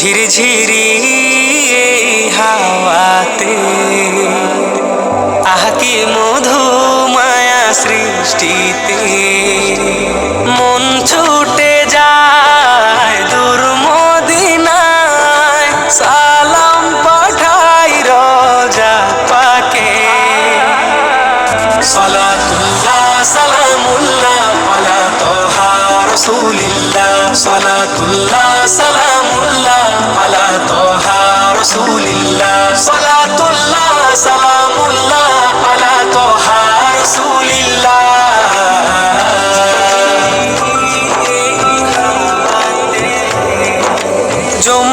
ঝিরিঝিরি এই হাওয়াতে আহ কি মধু মায়া সৃষ্টিতে মন ছুটে যায় দূর মদিনায় সালাম পাঠাই রোজা পাকে সালাতুল্লাহ সালামুল্লাহ আলা তোহা রাসূলিল্লাহ সালাতুল্লাহ সালামুল্লাহ আলা তোহা রাসূলিল্লাহ সালাতুল্লাহ সালামুল্লাহ আলা তোহা রাসূলিল্লাহ জুম